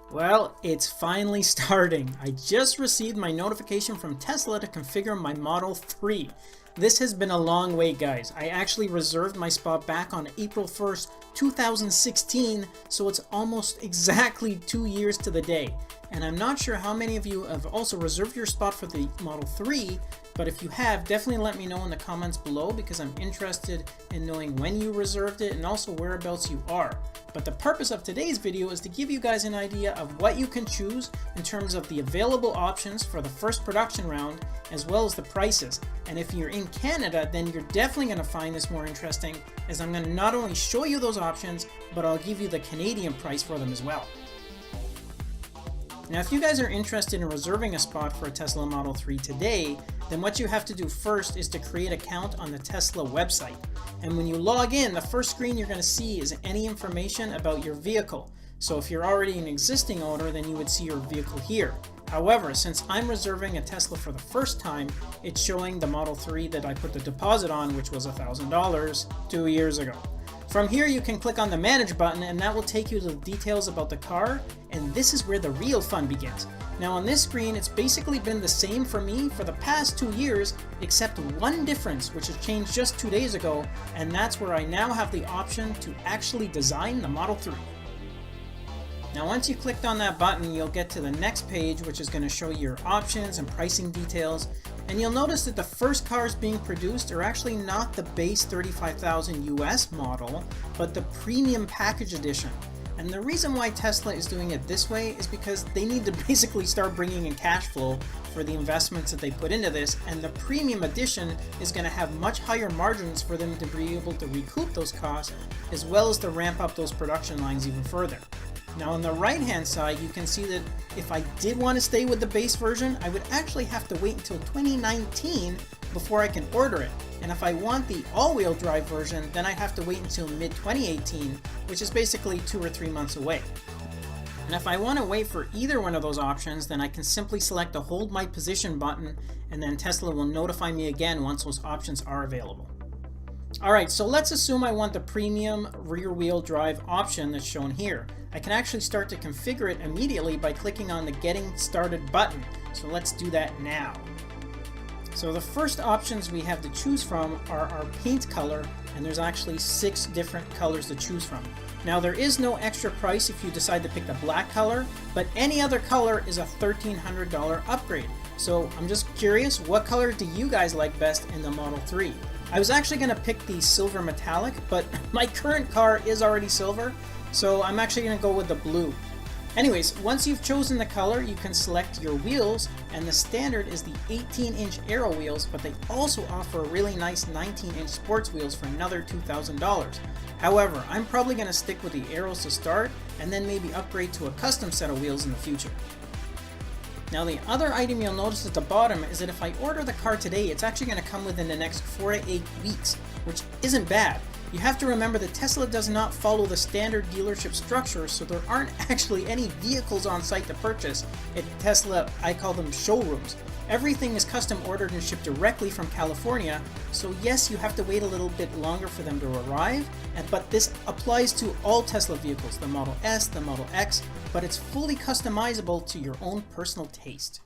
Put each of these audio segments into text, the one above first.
Well, it's finally starting. I just received my notification from Tesla to configure my Model 3. This has been a long wait, guys. I actually reserved my spot back on April 1st, 2016, so it's almost exactly 2 years to the day. And I'm not sure how many of you have also reserved your spot for the Model 3, but if you have, definitely let me know in the comments below because I'm interested in knowing when you reserved it and also whereabouts you are. But the purpose of today's video is to give you guys an idea of what you can choose in terms of the available options for the first production round, as well as the prices. And if you're in Canada, then you're definitely going to find this more interesting, as I'm going to not only show you those options, but I'll give you the Canadian price for them as well. Now, if you guys are interested in reserving a spot for a Tesla Model 3 today, then what you have to do first is to create an account on the Tesla website. And when you log in, the first screen you're going to see is any information about your vehicle. So if you're already an existing owner, then you would see your vehicle here. However, since I'm reserving a Tesla for the first time, it's showing the Model 3 that I put the deposit on, which was $1,000 2 years ago. From here, you can click on the Manage button and that will take you to the details about the car, and this is where the real fun begins. Now on this screen, it's basically been the same for me for the past 2 years, except one difference, which has changed just 2 days ago, and that's where I now have the option to actually design the Model 3. Now once you clicked on that button, you'll get to the next page, which is going to show you your options and pricing details. And you'll notice that the first cars being produced are actually not the base 35,000 US model, but the premium package edition. And the reason why Tesla is doing it this way is because they need to basically start bringing in cash flow for the investments that they put into this, and the premium edition is going to have much higher margins for them to be able to recoup those costs, as well as to ramp up those production lines even further. Now on the right hand side, you can see that if I did want to stay with the base version, I would actually have to wait until 2019 before I can order it. And if I want the all-wheel drive version, then I'd have to wait until mid-2018, which is basically 2 or 3 months away. And if I want to wait for either one of those options, then I can simply select the Hold My Position button, and then Tesla will notify me again once those options are available. Alright, so let's assume I want the premium rear-wheel drive option that's shown here. I can actually start to configure it immediately by clicking on the Getting Started button. So let's do that now. So the first options we have to choose from are our paint color, and there's actually 6 different colors to choose from. Now there is no extra price if you decide to pick the black color, but any other color is a $1,300 upgrade. So I'm just curious, what color do you guys like best in the Model 3? I was actually going to pick the silver metallic, but my current car is already silver, so I'm actually going to go with the blue. Anyways, once you've chosen the color, you can select your wheels, and the standard is the 18-inch Aero wheels, but they also offer really nice 19-inch sports wheels for another $2,000. However, I'm probably going to stick with the Aeros to start, and then maybe upgrade to a custom set of wheels in the future. Now the other item you'll notice at the bottom is that if I order the car today, it's actually going to come within the next 4 to 8 weeks, which isn't bad. You have to remember that Tesla does not follow the standard dealership structure, so there aren't actually any vehicles on site to purchase. At Tesla, I call them showrooms. Everything is custom ordered and shipped directly from California, so yes, you have to wait a little bit longer for them to arrive, but this applies to all Tesla vehicles, the Model S, the Model X, but it's fully customizable to your own personal taste.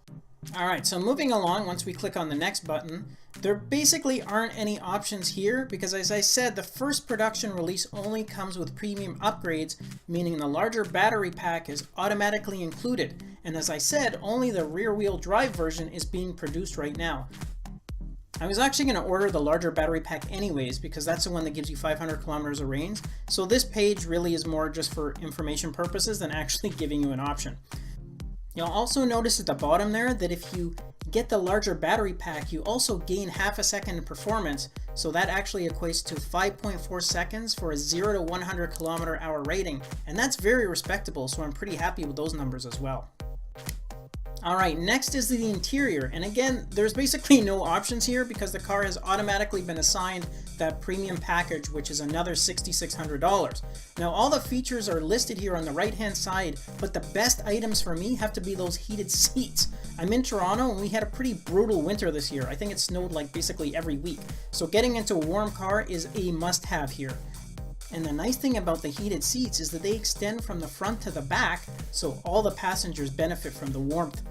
Alright, so moving along, once we click on the next button, there basically aren't any options here because, as I said, the first production release only comes with premium upgrades, meaning the larger battery pack is automatically included. And as I said, only the rear-wheel drive version is being produced right now. I was actually going to order the larger battery pack anyways because that's the one that gives you 500 kilometers of range. So this page really is more just for information purposes than actually giving you an option. You'll also notice at the bottom there that if you get the larger battery pack, you also gain half a second in performance, so that actually equates to 5.4 seconds for a 0 to 100 km/h rating, and that's very respectable, so I'm pretty happy with those numbers as well. Alright, next is the interior, and again, there's basically no options here because the car has automatically been assigned that premium package, which is another $6,600. Now all the features are listed here on the right hand side, but the best items for me have to be those heated seats. I'm in Toronto and we had a pretty brutal winter this year. I think it snowed like basically every week, so getting into a warm car is a must-have here. And the nice thing about the heated seats is that they extend from the front to the back, so all the passengers benefit from the warmth.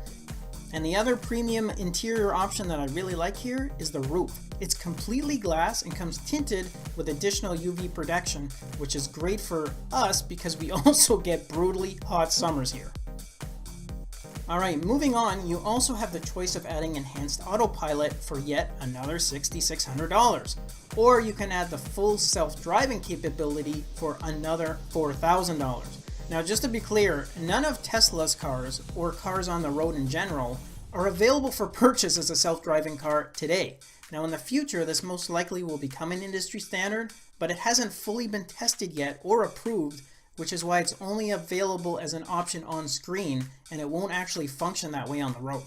And the other premium interior option that I really like here is the roof. It's completely glass and comes tinted with additional UV protection, which is great for us because we also get brutally hot summers here. Alright, moving on, you also have the choice of adding enhanced autopilot for yet another $6,600. Or you can add the full self-driving capability for another $4,000. Now just to be clear, none of Tesla's cars, or cars on the road in general, are available for purchase as a self-driving car today. Now in the future, this most likely will become an industry standard, but it hasn't fully been tested yet or approved, which is why it's only available as an option on screen, and it won't actually function that way on the road.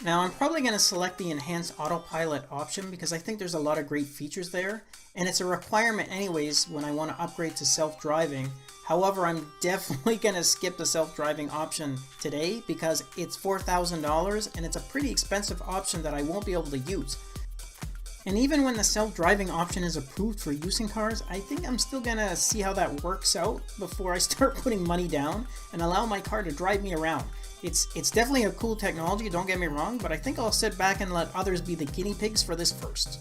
Now I'm probably going to select the enhanced autopilot option because I think there's a lot of great features there, and it's a requirement anyways when I want to upgrade to self-driving. However, I'm definitely going to skip the self-driving option today because it's $4,000 and it's a pretty expensive option that I won't be able to use. And even when the self-driving option is approved for use in cars, I think I'm still going to see how that works out before I start putting money down and allow my car to drive me around. It's definitely a cool technology, don't get me wrong, but I think I'll sit back and let others be the guinea pigs for this first.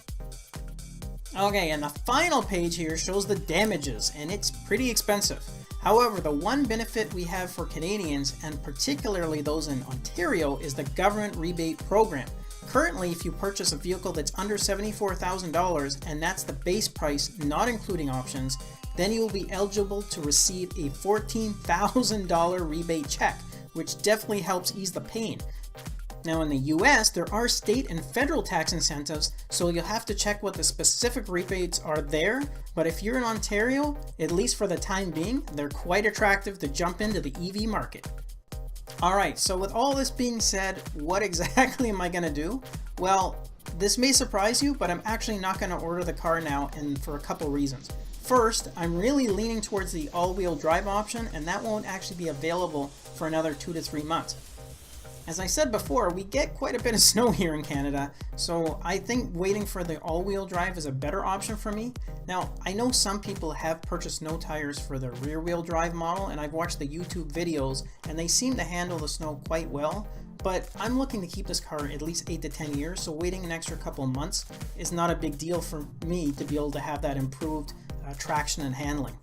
Okay, and the final page here shows the damages, and it's pretty expensive. However, the one benefit we have for Canadians, and particularly those in Ontario, is the government rebate program. Currently, if you purchase a vehicle that's under $74,000, and that's the base price, not including options, then you will be eligible to receive a $14,000 rebate check, which definitely helps ease the pain. Now in the US, there are state and federal tax incentives, so you'll have to check what the specific rebates are there, but if you're in Ontario, at least for the time being, they're quite attractive to jump into the EV market. Alright, so with all this being said, what exactly am I going to do? Well, this may surprise you, but I'm actually not going to order the car now, and for a couple reasons. First, I'm really leaning towards the all-wheel drive option, and that won't actually be available for another 2 to 3 months. As I said before, we get quite a bit of snow here in Canada, so I think waiting for the all-wheel drive is a better option for me. Now, I know some people have purchased snow tires for the rear-wheel drive model, and I've watched the YouTube videos, and they seem to handle the snow quite well, but I'm looking to keep this car at least 8 to 10 years, so waiting an extra couple of months is not a big deal for me to be able to have that improved traction and handling.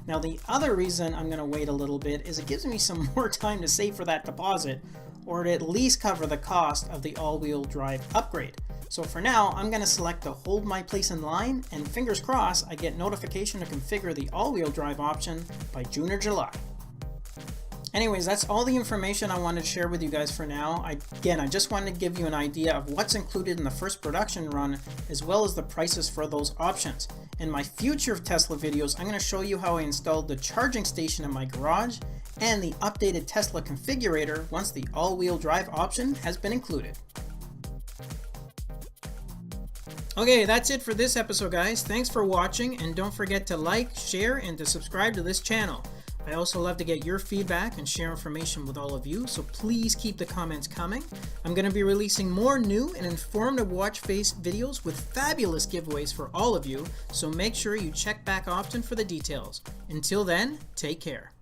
Now, the other reason I'm going to wait a little bit is it gives me some more time to save for that deposit, or to at least cover the cost of the all-wheel drive upgrade. So for now, I'm going to select the hold my place in line, and fingers crossed I get notification to configure the all-wheel drive option by June or July. Anyways, that's all the information I wanted to share with you guys for now. I just wanted to give you an idea of what's included in the first production run, as well as the prices for those options. In my future Tesla videos, I'm going to show you how I installed the charging station in my garage and the updated Tesla configurator once the all-wheel drive option has been included. Okay, that's it for this episode, guys. Thanks for watching, and don't forget to like, share, and to subscribe to this channel. I also love to get your feedback and share information with all of you, so please keep the comments coming. I'm going to be releasing more new and informative watch face videos with fabulous giveaways for all of you, so make sure you check back often for the details. Until then, take care.